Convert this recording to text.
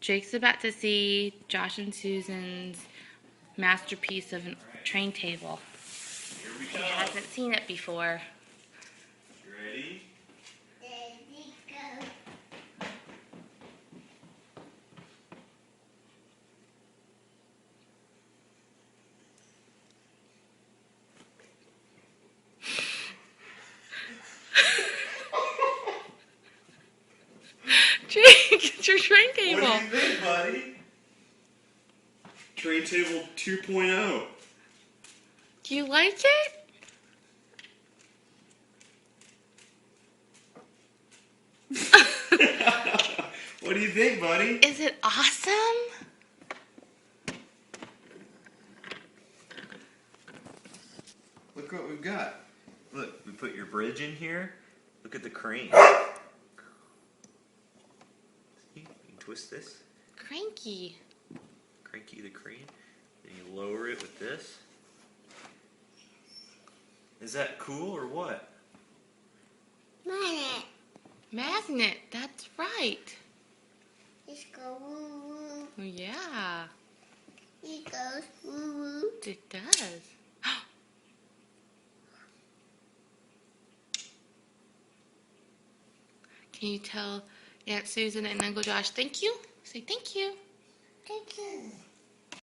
Jake's about to see Josh and Susan's masterpiece of a train table. Here we He go. hasn't seen it before. You ready? Ready, go. Jake, it's your train table. What do you think, buddy? Train table 2.0. Do you like it? What do you think, buddy? Is it awesome? Look what we've got. Look, we put your bridge in here. Look at the crane. See, you can twist this. Cranky. Cranky the crane. Then you lower it with this. Is that cool or what? Magnet. Magnet, that's right. Let's go woo woo. Oh, yeah, It goes woo woo. it does. Can you tell Aunt Susan and Uncle Josh thank you? Say thank you. Thank you.